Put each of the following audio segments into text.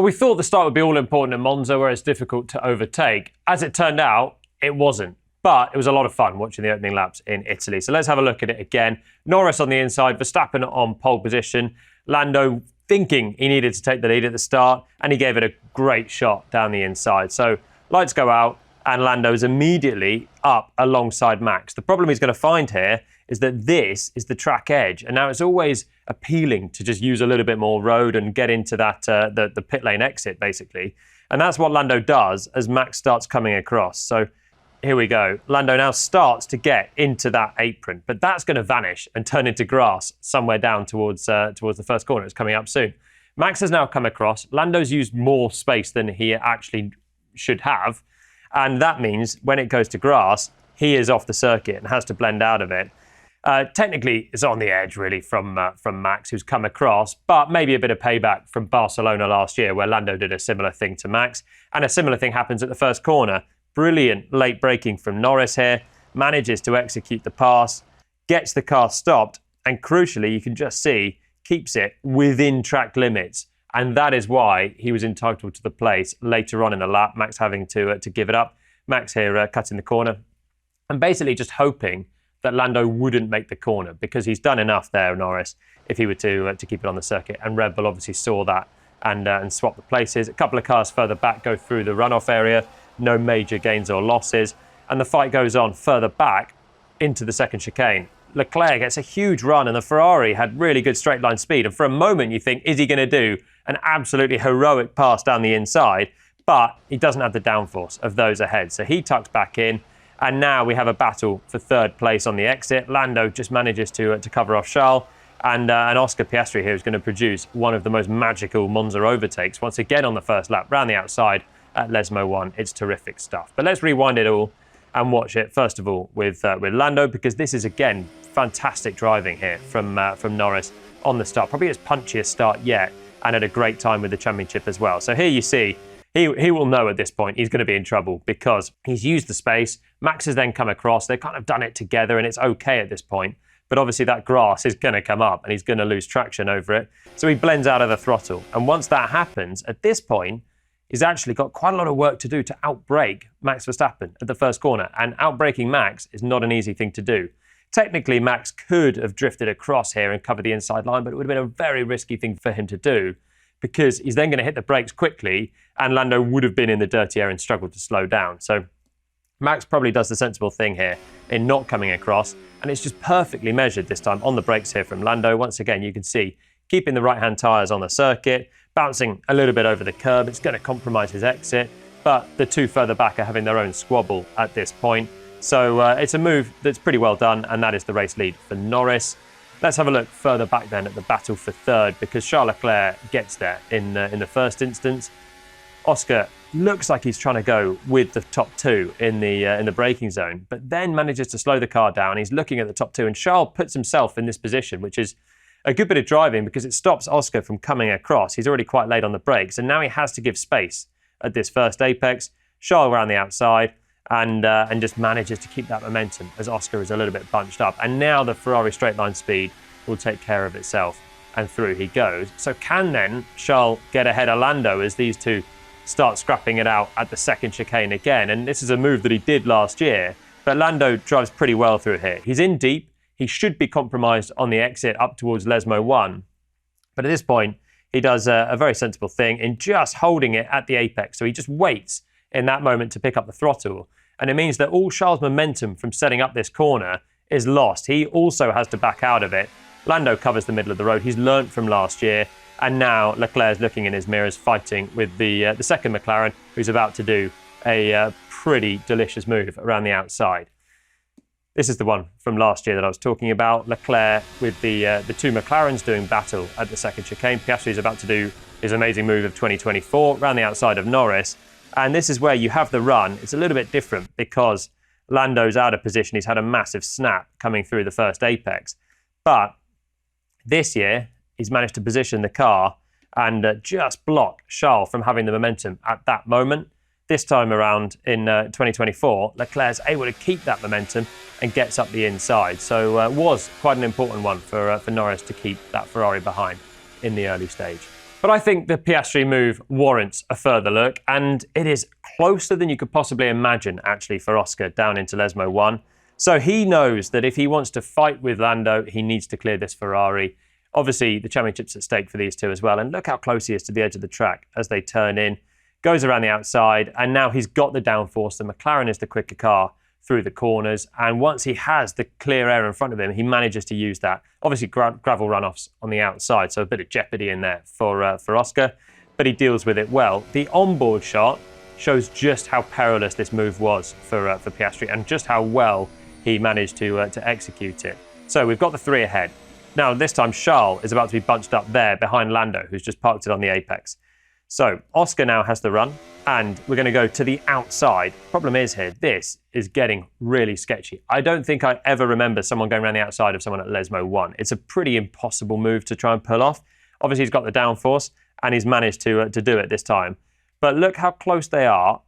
Well, we thought the start would be all important in Monza, where it's difficult to overtake. As it turned out, it wasn't. But it was a lot of fun watching the opening laps in Italy. So let's have a look at it again. Norris on the inside, Verstappen on pole position. Lando thinking he needed to take the lead at the start, and he gave it a great shot down the inside. So lights go out, and Lando's immediately up alongside Max. The problem he's going to find here is that this is the track edge, and now it's always appealing to just use a little bit more road and get into that the pit lane exit, basically. And that's what Lando does as Max starts coming across. So here we go. Lando now starts to get into that apron, but that's going to vanish and turn into grass somewhere down towards the first corner. It's coming up soon. Max has now come across. Lando's used more space than he actually should have, and that means when it goes to grass, he is off the circuit and has to blend out of it. Technically, it's on the edge, really, from Max, who's come across, but maybe a bit of payback from Barcelona last year, where Lando did a similar thing to Max, and a similar thing happens at the first corner. Brilliant late braking from Norris here, manages to execute the pass, gets the car stopped, and crucially, you can just see, keeps it within track limits. And that is why he was entitled to the place later on in the lap, Max having to give it up. Max here cutting the corner and basically just hoping that Lando wouldn't make the corner, because he's done enough there, Norris, if he were to keep it on the circuit. And Red Bull obviously saw that and swapped the places. A couple of cars further back go through the runoff area. No major gains or losses. And the fight goes on further back into the second chicane. Leclerc gets a huge run, and the Ferrari had really good straight line speed. And for a moment you think, is he going to do an absolutely heroic pass down the inside? But he doesn't have the downforce of those ahead. So he tucks back in. And now we have a battle for third place on the exit. Lando just manages to cover off Charles. And Oscar Piastri here is going to produce one of the most magical Monza overtakes once again on the first lap, round the outside at Lesmo 1. It's terrific stuff. But let's rewind it all and watch it, first of all, with Lando, because this is, again, fantastic driving here from Norris on the start. Probably his punchiest start yet, and at a great time with the championship as well. So here you see, he will know at this point he's going to be in trouble, because he's used the space. Max has then come across. They've kind of done it together, and it's okay at this point. But obviously that grass is going to come up, and he's going to lose traction over it. So he blends out of the throttle. And once that happens, at this point, he's actually got quite a lot of work to do to outbrake Max Verstappen at the first corner. And outbraking Max is not an easy thing to do. Technically, Max could have drifted across here and covered the inside line, but it would have been a very risky thing for him to do, because he's then going to hit the brakes quickly, and Lando would have been in the dirty air and struggled to slow down. So Max probably does the sensible thing here in not coming across, and it's just perfectly measured this time on the brakes here from Lando. Once again, you can see keeping the right-hand tyres on the circuit, bouncing a little bit over the curb. It's going to compromise his exit, but the two further back are having their own squabble at this point. So it's a move that's pretty well done, and that is the race lead for Norris. Let's have a look further back then at the battle for third, because Charles Leclerc gets there in the first instance. Oscar looks like he's trying to go with the top two in the braking zone, but then manages to slow the car down. He's looking at the top two, and Charles puts himself in this position, which is a good bit of driving, because it stops Oscar from coming across. He's already quite late on the brakes, and now he has to give space at this first apex. Charles around the outside, and just manages to keep that momentum as Oscar is a little bit bunched up. And now the Ferrari straight line speed will take care of itself, and through he goes. So can then Charles get ahead of Lando as these two start scrapping it out at the second chicane again? And this is a move that he did last year, but Lando drives pretty well through here. He's in deep. He should be compromised on the exit up towards Lesmo 1. But at this point, he does a very sensible thing in just holding it at the apex. So he just waits in that moment to pick up the throttle. And it means that all Charles' momentum from setting up this corner is lost. He also has to back out of it. Lando covers the middle of the road. He's learnt from last year. And now Leclerc's looking in his mirrors, fighting with the second McLaren, who's about to do a pretty delicious move around the outside. This is the one from last year that I was talking about. Leclerc with the two McLarens doing battle at the second chicane. Piastri is about to do his amazing move of 2024 around the outside of Norris. And this is where you have the run. It's a little bit different because Lando's out of position. He's had a massive snap coming through the first apex. But this year, he's managed to position the car and just block Charles from having the momentum at that moment. This time around in 2024, Leclerc's able to keep that momentum and gets up the inside. So was quite an important one for Norris to keep that Ferrari behind in the early stage. But I think the Piastri move warrants a further look, and it is closer than you could possibly imagine, actually, for Oscar down into Lesmo 1. So he knows that if he wants to fight with Lando, he needs to clear this Ferrari. Obviously, the championship's at stake for these two as well, and look how close he is to the edge of the track as they turn in. Goes around the outside, and now he's got the downforce. The McLaren is the quicker car through the corners, and once he has the clear air in front of him, he manages to use that. Obviously, gravel runoffs on the outside, so a bit of jeopardy in there for Oscar, but he deals with it well. The onboard shot shows just how perilous this move was for Piastri, and just how well he managed to execute it. So we've got the three ahead. Now, this time, Charles is about to be bunched up there behind Lando, who's just parked it on the apex. So Oscar now has the run, and we're going to go to the outside. Problem is here, this is getting really sketchy. I don't think I ever remember someone going around the outside of someone at Lesmo 1. It's a pretty impossible move to try and pull off. Obviously, he's got the downforce, and he's managed to do it this time. But look how close they are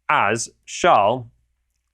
as Charles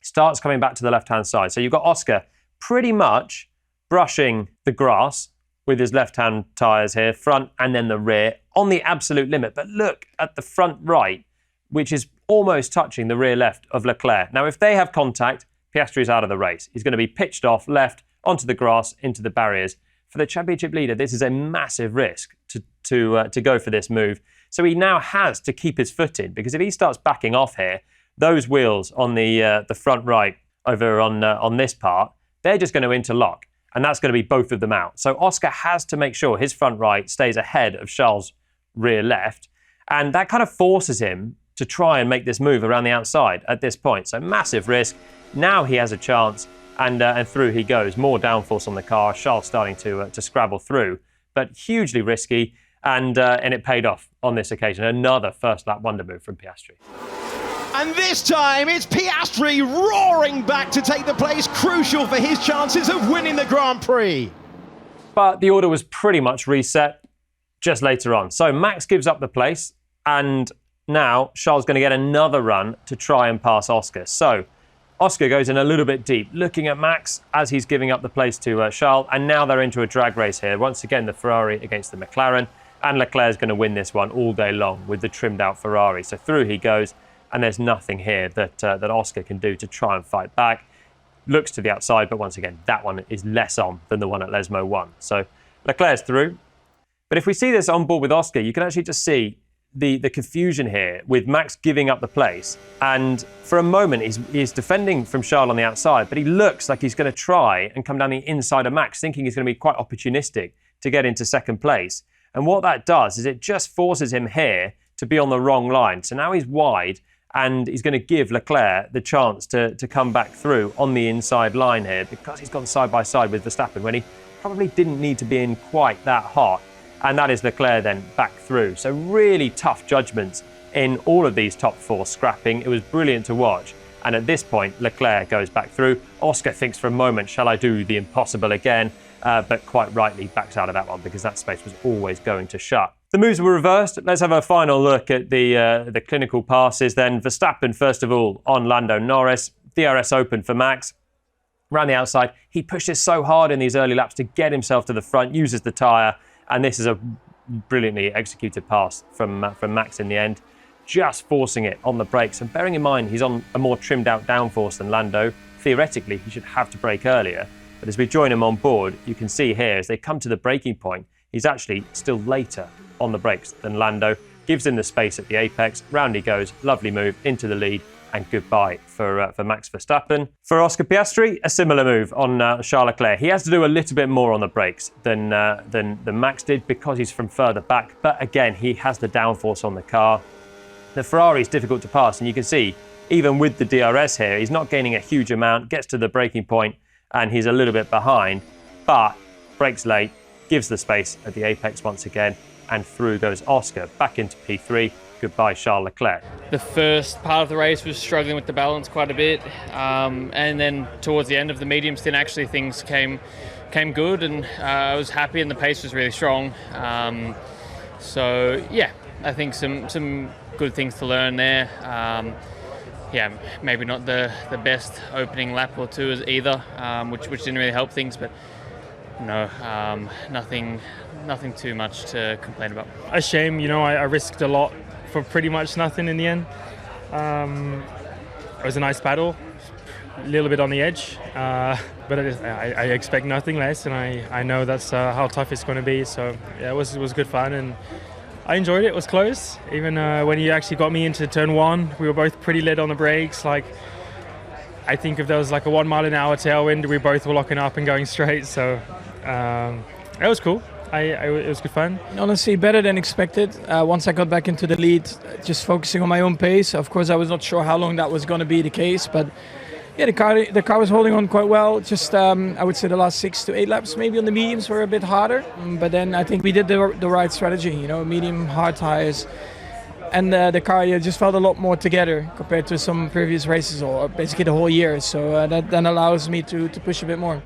starts coming back to the left-hand side. So you've got Oscar pretty much brushing the grass with his left-hand tyres here, front and then the rear, on the absolute limit. But look at the front right, which is almost touching the rear left of Leclerc. Now, if they have contact, Piastri's out of the race. He's going to be pitched off left onto the grass, into the barriers. For the championship leader, this is a massive risk to go for this move. So he now has to keep his foot in, because if he starts backing off here, those wheels on the front right over on this part, they're just going to interlock. And that's going to be both of them out. So Oscar has to make sure his front right stays ahead of Charles' rear left. And that kind of forces him to try and make this move around the outside at this point. So massive risk. Now he has a chance, and through he goes. More downforce on the car. Charles starting to scrabble through, but hugely risky. And it paid off on this occasion. Another first lap wonder move from Piastri. And this time it's Piastri roaring back to take the place, crucial for his chances of winning the Grand Prix. But the order was pretty much reset just later on. So Max gives up the place, and now Charles is going to get another run to try and pass Oscar. So Oscar goes in a little bit deep, looking at Max as he's giving up the place to Charles, and now they're into a drag race here. Once again, the Ferrari against the McLaren, and Leclerc is going to win this one all day long with the trimmed out Ferrari. So through he goes. And there's nothing here that Oscar can do to try and fight back. Looks to the outside, but once again, that one is less on than the one at Lesmo 1. So Leclerc's through. But if we see this on board with Oscar, you can actually just see the confusion here with Max giving up the place. And for a moment, he's defending from Charles on the outside, but he looks like he's going to try and come down the inside of Max, thinking he's going to be quite opportunistic to get into second place. And what that does is it just forces him here to be on the wrong line. So now he's wide, and he's going to give Leclerc the chance to come back through on the inside line here, because he's gone side by side with Verstappen when he probably didn't need to be in quite that hot. And that is Leclerc then back through. So really tough judgments in all of these top four scrapping. It was brilliant to watch. And at this point, Leclerc goes back through. Oscar thinks for a moment, shall I do the impossible again? But quite rightly backs out of that one, because that space was always going to shut. The moves were reversed. Let's have a final look at the clinical passes then. Verstappen, first of all, on Lando Norris. DRS open for Max. Around the outside, he pushes so hard in these early laps to get himself to the front, uses the tyre, and this is a brilliantly executed pass from Max in the end, just forcing it on the brakes. And bearing in mind, he's on a more trimmed out downforce than Lando. Theoretically, he should have to brake earlier. But as we join him on board, you can see here, as they come to the braking point, he's actually still later on the brakes than Lando. Gives him the space at the apex. Round he goes. Lovely move into the lead. And goodbye for Max Verstappen. For Oscar Piastri, a similar move on Charles Leclerc. He has to do a little bit more on the brakes than Max did, because he's from further back. But again, he has the downforce on the car. The Ferrari is difficult to pass, and you can see, even with the DRS here, he's not gaining a huge amount, gets to the braking point, and he's a little bit behind, but brakes late, gives the space at the apex once again, and through goes Oscar, back into P3. Goodbye, Charles Leclerc. The first part of the race was struggling with the balance quite a bit, and then towards the end of the medium stint, actually things came good, and I was happy, and the pace was really strong. So yeah, I think some good things to learn there. Yeah, maybe not the best opening lap or two either, which didn't really help things, but no, nothing too much to complain about. A shame, I risked a lot for pretty much nothing in the end. It was a nice battle, a little bit on the edge, but I expect nothing less, and I know that's how tough it's going to be. So yeah, it was good fun, and I enjoyed it. It was close. Even when you actually got me into turn one, we were both pretty lit on the brakes. Like, I think if there was like a 1 mile an hour tailwind, we both were locking up and going straight. So it was cool. It was good fun. Honestly, better than expected. Once I got back into the lead, just focusing on my own pace. Of course, I was not sure how long that was going to be the case, but yeah, the car was holding on quite well. Just I would say the last 6 to 8 laps, maybe on the mediums, were a bit harder. But then I think we did the right strategy. Medium, hard tires, and the car just felt a lot more together compared to some previous races, or basically the whole year. So that then allows me to push a bit more.